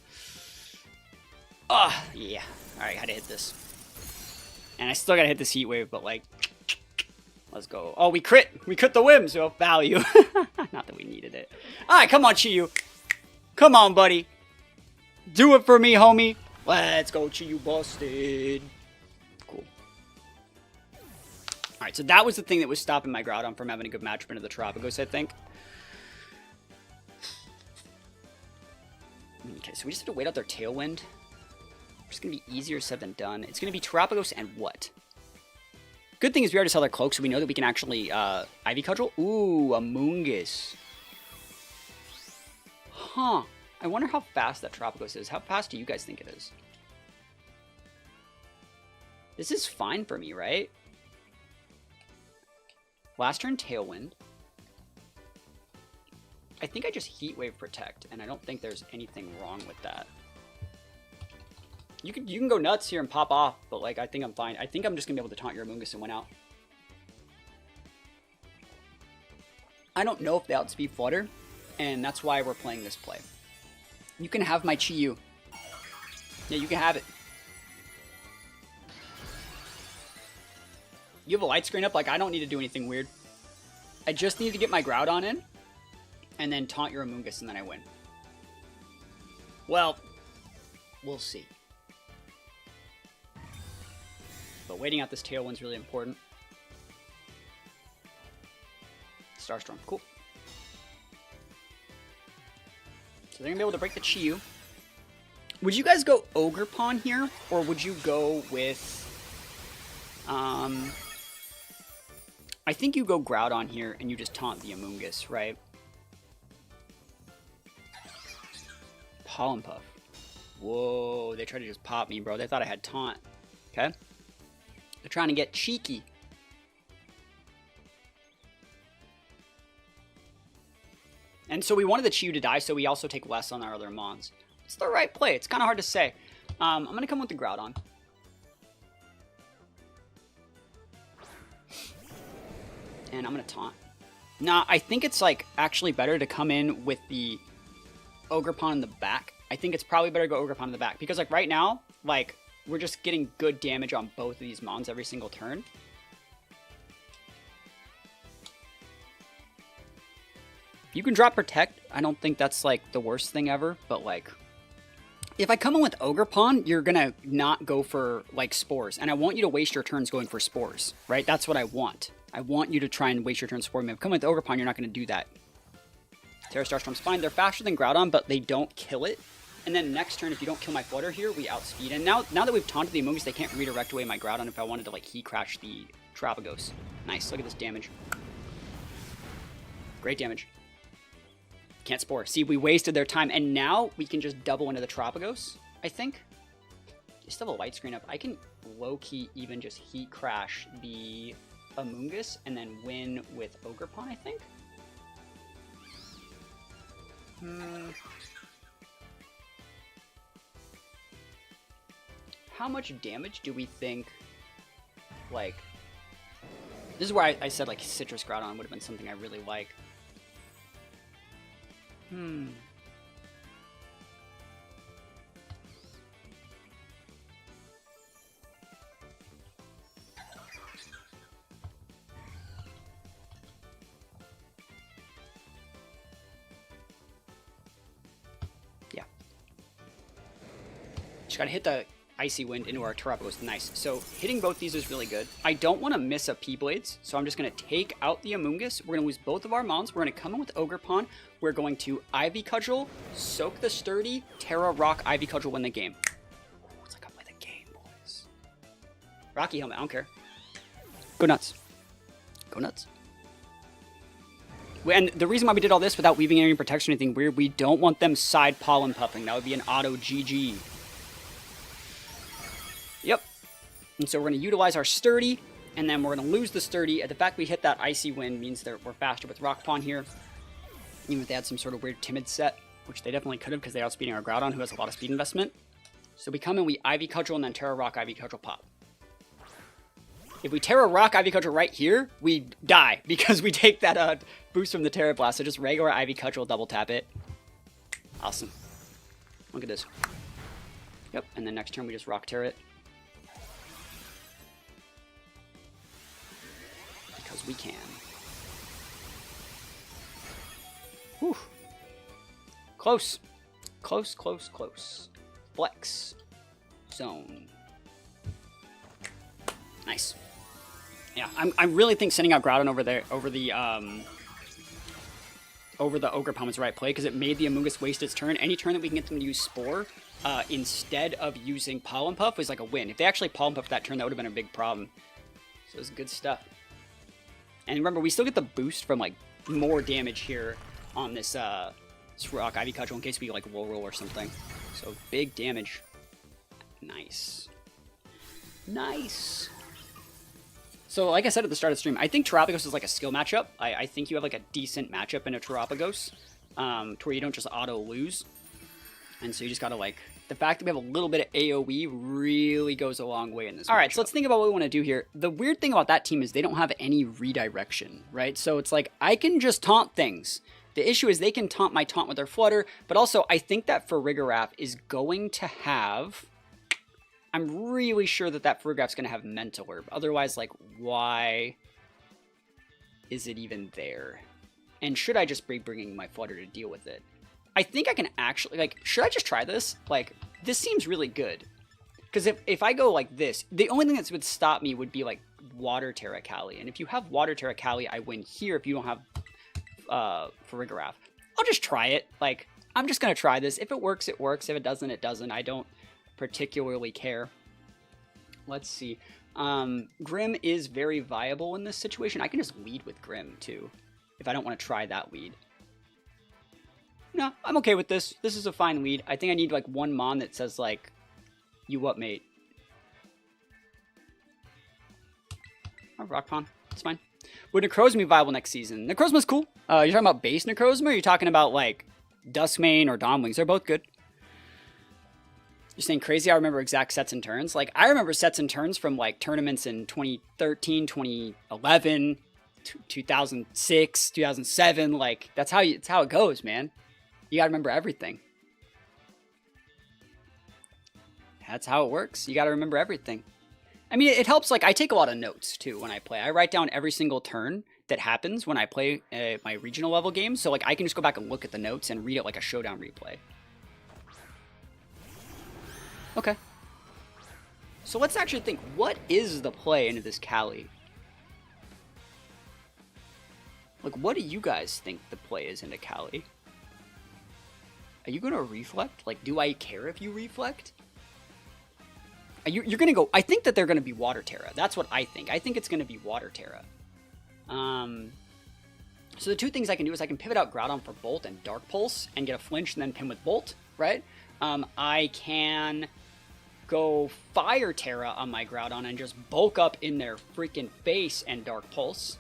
Oh, yeah. Alright, had to hit this. And I still gotta hit this Heat Wave, but like, let's go. Oh, we crit. We crit the Whim, so value. Not that we needed it. Alright, come on, Chi-Yu. Come on, buddy. Do it for me, homie. Let's go, Chi-Yu busted. Cool. Alright, so that was the thing that was stopping my Groudon from having a good matchup into the Terapagos, I think. Okay, so we just have to wait out their Tailwind. It's going to be easier said than done. It's going to be Terapagos and what? Good thing is we already saw their Cloak, so we know that we can actually Ivy Cudgel. Ooh, a Moongus. Huh. I wonder how fast that Terapagos is. How fast do you guys think it is? This is fine for me, right? Last turn, Tailwind. I think I just Heat Wave Protect, and I don't think there's anything wrong with that. You can go nuts here and pop off, but like I think I'm fine. I think I'm just gonna be able to taunt your Amoonguss and win out. I don't know if they outspeed Flutter, and that's why we're playing this play. You can have my Chi-Yu. Yeah, you can have it. You have a light screen up, like I don't need to do anything weird. I just need to get my Groudon in, and then taunt your Amoonguss, and then I win. Well, we'll see. But waiting out this Tailwind's really important. Starstorm. Cool. So they're going to be able to break the Chi-Yu. Would you guys go Ogerpon here? Or would you go with... I think you go Groudon here and you just taunt the Amoonguss, right? Pollen Puff. Whoa, they tried to just pop me, bro. They thought I had taunt. Okay. They're trying to get cheeky. And so we wanted the Chi-Yu to die, so we also take less on our other Mons. It's the right play. It's kind of hard to say. I'm going to come with the Groudon. And I'm going to taunt. Nah, I think it's like actually better to come in with the Ogerpon in the back. I think it's probably better to go Ogerpon in the back. Because like right now, like we're just getting good damage on both of these Mons every single turn. You can drop Protect. I don't think that's like the worst thing ever. But like, if I come in with Ogerpon, you're going to not go for like Spores. And I want you to waste your turns going for Spores, right? That's what I want. I want you to try and waste your turn Spore. If come with Ogerpon, you're not going to do that. Terra Starstorm's fine. They're faster than Groudon, but they don't kill it. And then next turn, if you don't kill my Flutter here, we outspeed. And now that we've taunted the Amoonguss, they can't redirect away my Groudon if I wanted to like Heat Crash the Terapagos. Nice. Look at this damage. Great damage. Can't Spore. See, we wasted their time. And now we can just double into the Terapagos, I think. They still have a light screen up. I can low-key even just Heat Crash the Amoonguss and then win with Ogerpon, I think. How much damage do we think, like... This is where I said, like, Citrus Groudon would have been something I really like. Yeah. Just gotta hit the Icy Wind into our Terapagos. Nice. So hitting both these is really good. I don't want to miss a P-Blades, so I'm just going to take out the Amoonguss. We're going to lose both of our Mons. We're going to come in with Ogerpon. We're going to Ivy Cudgel, soak the Sturdy, Terra Rock, Ivy Cudgel, win the game. It's like I play the game, boys. Rocky Helmet, I don't care. Go nuts. Go nuts. And the reason why we did all this without weaving any protection or anything weird, we don't want them side pollen puffing. That would be an auto GG. Yep. And so we're going to utilize our Sturdy, and then we're going to lose the Sturdy. The fact we hit that Icy Wind means that we're faster with Rock Pawn here. Even if they had some sort of weird Timid set, which they definitely could have because they're outspeeding our Groudon, who has a lot of speed investment. So we come in, we Ivy Cudgel, and then Terra Rock, Ivy Cudgel pop. If we Terra Rock, Ivy Cudgel right here, we die because we take that boost from the Terra Blast. So just regular Ivy Cudgel, double tap it. Awesome. Look at this. Yep, and then next turn we just Rock Terra it. Because we can. Whew. Close. Close, close, close. Flex. Zone. Nice. Yeah, I really think sending out Groudon over there, over the Ogerpon was the right play, because it made the Amoonguss waste its turn. Any turn that we can get them to use Spore, instead of using Pollen Puff, was like a win. If they actually Pollen Puff that turn, that would have been a big problem. So it was good stuff. And remember, we still get the boost from, like, more damage here on this Rock Ivy Cudgel in case we, like, low roll or something. So, big damage. Nice. Nice. So, like I said at the start of the stream, I think Terapagos is, like, a skill matchup. I think you have, like, a decent matchup in a Terapagos to where you don't just auto-lose. And so you just gotta, like... The fact that we have a little bit of AoE really goes a long way in this matchup. Alright, so let's think about what we want to do here. The weird thing about that team is they don't have any redirection, right? So it's like, I can just taunt things. The issue is they can taunt my taunt with their Flutter, but also I think that Farigiraf is going to have... I'm really sure that that Farigiraf's going to have Mental Herb. Otherwise, like, why is it even there? And should I just be bringing my Flutter to deal with it? I think I can actually, like, should I just try this? Like, this seems really good. Because if I go like this, the only thing that would stop me would be, like, Water Terra Kali. And if you have Water Terra Kali, I win here. If you don't have Farigiraf. I'll just try it. Like, I'm just gonna try this. If it works, it works. If it doesn't, it doesn't. I don't particularly care. Let's see. Grim is very viable in this situation. I can just lead with Grim, too, if I don't want to try that lead. No, I'm okay with this. This is a fine lead. I think I need, like, one Mon that says, like, you what, mate? Oh, Rock Pawn. It's fine. Would Necrozma be viable next season? Necrozma's cool. You're talking about base Necrozma, or you're talking about, like, Duskmane or Domwings? They're both good. You're saying crazy? I remember exact sets and turns. Like, I remember sets and turns from, like, tournaments in 2013, 2011, 2006, 2007. Like, it's how it goes, man. You gotta remember everything. That's how it works. You gotta remember everything. I mean, it helps, like, I take a lot of notes, too, when I play. I write down every single turn that happens when I play my regional level games. So, like, I can just go back and look at the notes and read it like a showdown replay. Okay. So let's actually think, what is the play into this Cali? Like, what do you guys think the play is into Cali? Are you going to reflect? Like, do I care if you reflect? You're going to go... I think that they're going to be Water Terra. That's what I think. I think it's going to be Water Terra. So the two things I can do is I can pivot out Groudon for Bolt and Dark Pulse and get a flinch and then pin with Bolt, right? I can go Fire Terra on my Groudon and just bulk up in their freaking face and Dark Pulse.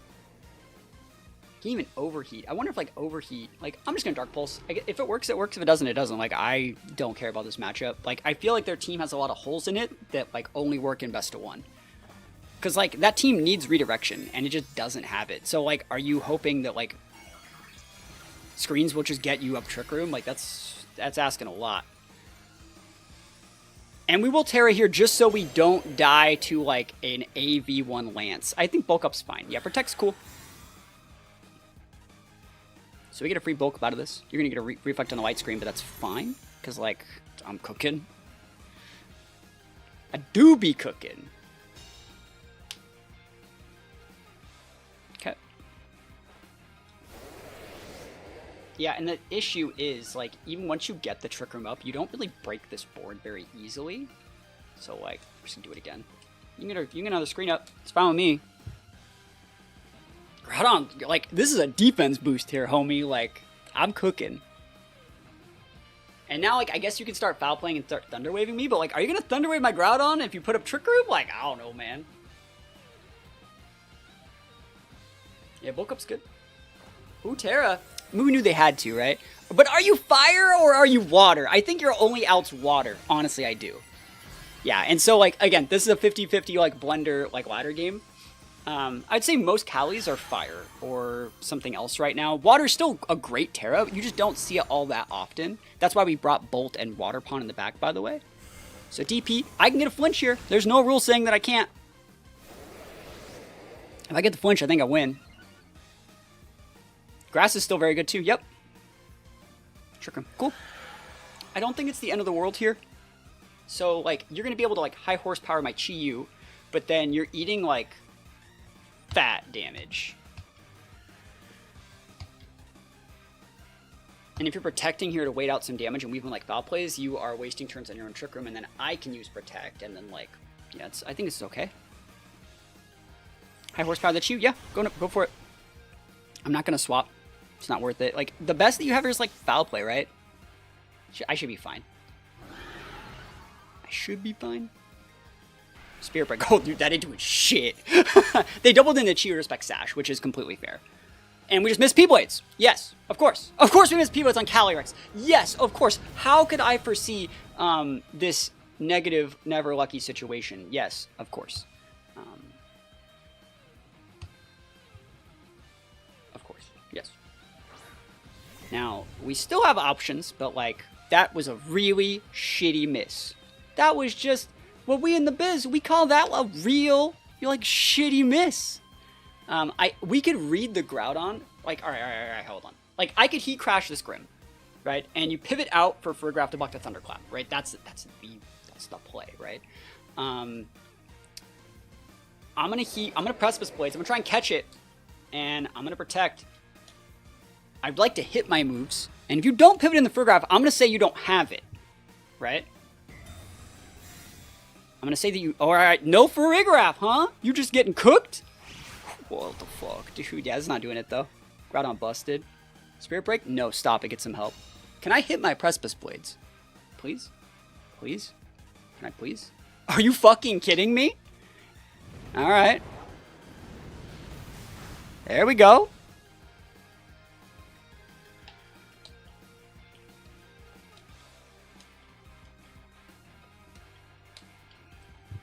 Can even Overheat. I wonder if, like, Overheat... Like, I'm just going to Dark Pulse. If it works, it works. If it doesn't, it doesn't. Like, I don't care about this matchup. Like, I feel like their team has a lot of holes in it that, like, only work in best of one. Because, like, that team needs redirection, and it just doesn't have it. So, like, are you hoping that, like, screens will just get you up Trick Room? Like, that's asking a lot. And we will Terra here just so we don't die to, like, an AV1 Lance. I think Bulk Up's fine. Yeah, Protect's cool. So we get a free bulk up out of this. You're going to get a reflect on the white screen, but that's fine. Because, like, I'm cooking. I do be cooking. Okay. Yeah, and the issue is, like, even once you get the Trick Room up, you don't really break this board very easily. So, like, we're just going to do it again. You can get another screen up. It's fine with me. Groudon, like, this is a defense boost here, homie. Like, I'm cooking. And now, like, I guess you can start foul playing and start Thunder Waving me, but, like, are you going to Thunder Wave my Groudon if you put up Trick Room? Like, I don't know, man. Yeah, Bulk Up's good. Ooh, Terra. We knew they had to, right? But are you fire or are you water? I think your only out's water. Honestly, I do. Yeah, and so, like, again, this is a 50-50, like, blender, like, ladder game. I'd say most Calis are fire or something else right now. Water's still a great Terra, but you just don't see it all that often. That's why we brought Bolt and Water Pawn in the back, by the way. So DP, I can get a flinch here. There's no rule saying that I can't. If I get the flinch, I think I win. Grass is still very good too. Yep. Trick him. Cool. I don't think it's the end of the world here. So, like, you're going to be able to, like, high horsepower my Chi-Yu, but then you're eating, like, fat damage. And if you're protecting here to wait out some damage and weave in, like, foul plays, you are wasting turns on your own Trick Room, and then I can use Protect, and then, like, yeah, I think this is okay. High horsepower that you, yeah, go for it. I'm not going to swap. It's not worth it. Like, the best that you have here is, like, foul play, right? I should be fine. I should be fine. Spirit Break. Oh, dude, that ain't doing shit. They doubled in the Chi Respect Sash, which is completely fair. And we just missed P-Blades. Yes, of course. Of course we missed P-Blades on Calyrex. Yes, of course. How could I foresee this negative, never lucky situation? Yes, of course. Of course, yes. Now, we still have options, but, like, that was a really shitty miss. That was just... what we in the biz, we call that a real, like, shitty miss. We could read the Groudon. Like, all right, hold on. Like, I could Heat Crash this Grim, right? And you pivot out for Farigiraf to block the Thunderclap, right? That's the play, right? I'm gonna Precipice Blades. I'm gonna try and catch it, and I'm gonna Protect. I'd like to hit my moves. And if you don't pivot in the Farigiraf, I'm going to say you don't have it. Right? I'm going to say that you... Alright, no Farigiraf, huh? You just getting cooked? What the fuck? Dude, yeah, it's not doing it, though. Groudon busted. Spirit Break? No, stop it. Get some help. Can I hit my Precipice Blades? Please? Please? Can I please? Are you fucking kidding me? Alright. There we go.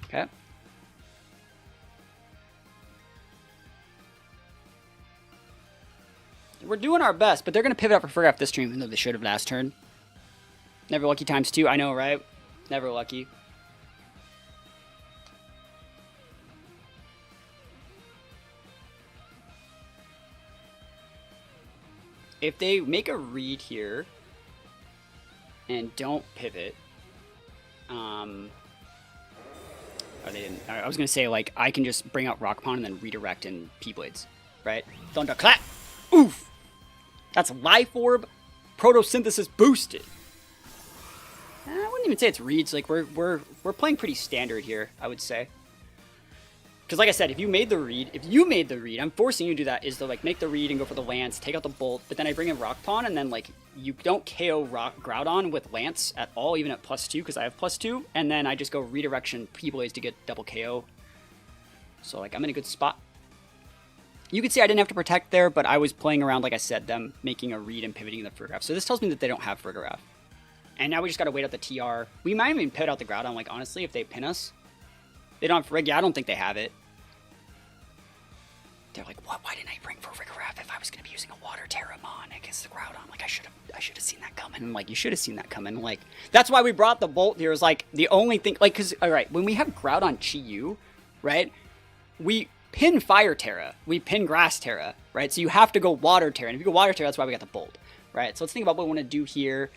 Okay. We're doing our best, but they're going to pivot up for Farigiraf this turn, even though they should have last turn. Never lucky times 2. I know, right? Never lucky. If they make a read here and don't pivot, they didn't. I was gonna say, like, I can just bring out Rock Pond and then redirect in P-Blades, right? Thunderclap! Oof! That's Life Orb, Photosynthesis boosted. I wouldn't even say it's reads. Like, we're playing pretty standard here, I would say. Because, like I said, if you made the read, I'm forcing you to do that, is to, like, make the read and go for the Lance, take out the Bolt, but then I bring in Rock Pond, and then, like, you don't KO Groudon with Lance at all, even at +2, because I have +2, and then I just go Redirection P-Blaze to get double KO. So, like, I'm in a good spot. You could see I didn't have to protect there, but I was playing around, like I said, them making a read and pivoting the Farigiraf. So this tells me that they don't have Farigiraf. And now we just gotta wait out the TR. We might even pivot out the Groudon, like, honestly, if they pin us. They don't have Farig. Yeah, I don't think they have it. They're like, what? Why didn't I bring Farigiraf if I was going to be using a Water Terramon against the Groudon? Like, I should have seen that coming. I'm like, you should have seen that coming. Like, that's why we brought the Bolt here. Is like the only thing, like, because all right, when we have Groudon Chi-Yu, right? We pin Fire Terra, we pin Grass Terra, right? So you have to go Water Terra, and if you go Water Terra, that's why we got the Bolt, right? So let's think about what we want to do here.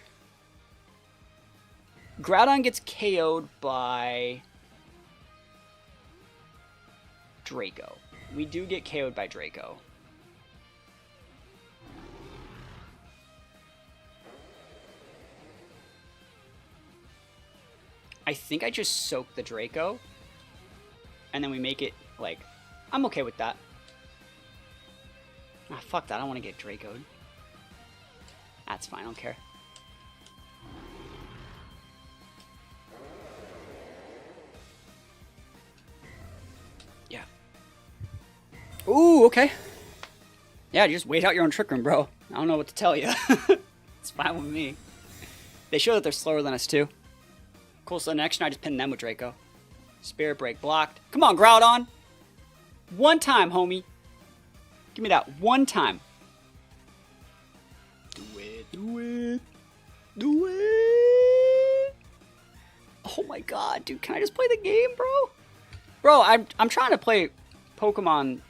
Groudon gets KO'd by Draco. We do get KO'd by Draco. I think I just soak the Draco. And then we make it, like... I'm okay with that. Ah, fuck that. I don't want to get Draco'd. That's fine. I don't care. Yeah. Ooh, okay. Yeah, just wait out your own Trick Room, bro. I don't know what to tell you. It's fine with me. They show that they're slower than us, too. Cool, so next I just pin them with Draco. Spirit Break blocked. Come on, Groudon! One time, homie. Give me that one time. Do it, do it, do it. Oh my god, dude, can I just play the game, bro? Bro, I'm trying to play Pokemon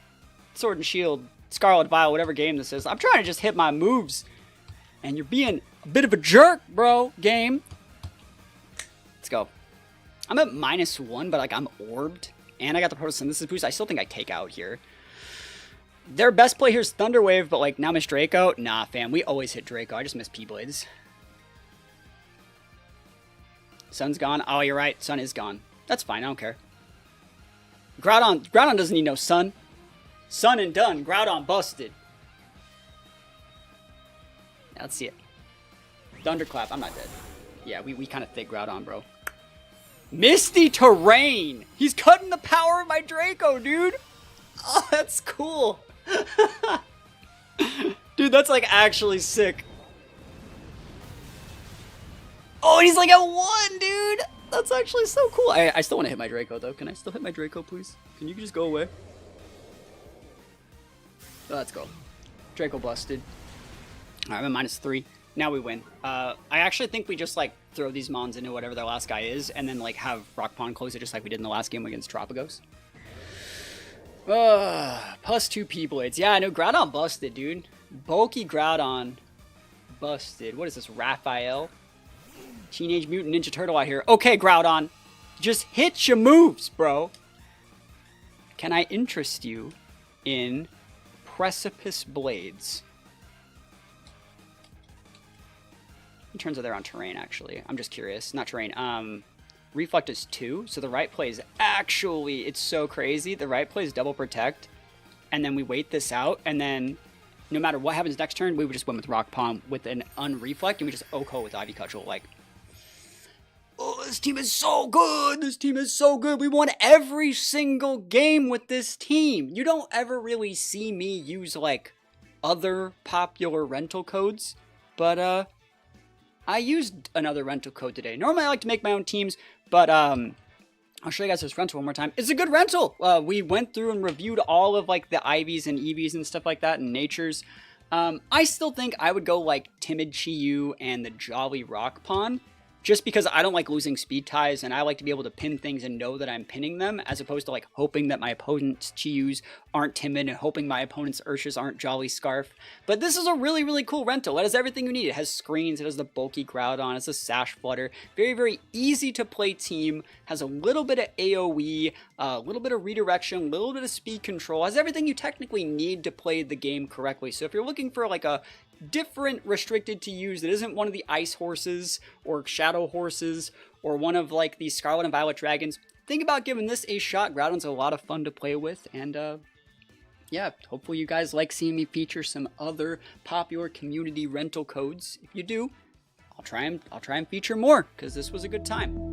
Sword and Shield, Scarlet, Violet, whatever game this is. I'm trying to just hit my moves. And you're being a bit of a jerk, bro, game. Let's go. I'm at -1, but, like, I'm orbed. And I got the Photosynthesis boost. I still think I take out here. Their best play here is Thunder Wave, but, like, now miss Draco? Nah, fam. We always hit Draco. I just miss P-Blades. Sun's gone. Oh, you're right. Sun is gone. That's fine. I don't care. Groudon doesn't need no sun. Sun and done. Groudon busted. Now, let's see it. Thunderclap. I'm not dead. Yeah, we kind of thick Groudon, bro. Misty Terrain! He's cutting the power of my Draco, dude! Oh, that's cool! Dude, that's, like, actually sick. Oh, and he's, like, at 1, dude! That's actually so cool. I still want to hit my Draco, though. Can I still hit my Draco, please? Can you just go away? Oh, let's go. Draco busted. Alright, I'm at -3. Now we win. I actually think we just, like, throw these Mons into whatever their last guy is, and then, like, have Rock Pond close it just like we did in the last game against Terapagos. +2 P-Blades. Yeah, I know. Groudon busted, dude. Bulky Groudon busted. What is this, Raphael? Teenage Mutant Ninja Turtle out here. Okay, Groudon. Just hit your moves, bro. Can I interest you in Precipice Blades? turns are there on terrain, actually? I'm just curious. Not terrain. Reflect is 2, so the right play is actually, it's so crazy. The right play is double protect, and then we wait this out, and then no matter what happens next turn, we would just win with Rock Palm with an unreflect, and we just OHKO with Ivy Cudgel. Like, oh, this team is so good! This team is so good! We won every single game with this team! You don't ever really see me use, like, other popular rental codes, but, I used another rental code today. Normally I like to make my own teams, but, I'll show you guys this rental one more time. It's a good rental! We went through and reviewed all of, like, the IVs and EVs and stuff like that, and Natures. I still think I would go, like, Timid Chi-Yu and the Jolly Rock Pond, just because I don't like losing speed ties, and I like to be able to pin things and know that I'm pinning them, as opposed to, like, hoping that my opponent's Chi-Yus aren't timid and hoping my opponent's Urshas aren't Jolly Scarf. But this is a really, really cool rental. It has everything you need. It has screens, it has the bulky Groudon, it has a Sash Flutter. Very, very easy to play team. Has a little bit of AoE, a little bit of redirection, a little bit of speed control. Has everything you technically need to play the game correctly. So if you're looking for, like, a different restricted to use that isn't one of the ice horses or shadow horses or one of like the Scarlet and Violet dragons, think about giving this a shot. Groudon's a lot of fun to play with, and yeah, hopefully you guys like seeing me feature some other popular community rental codes. If you do, I'll try and feature more, because this was a good time.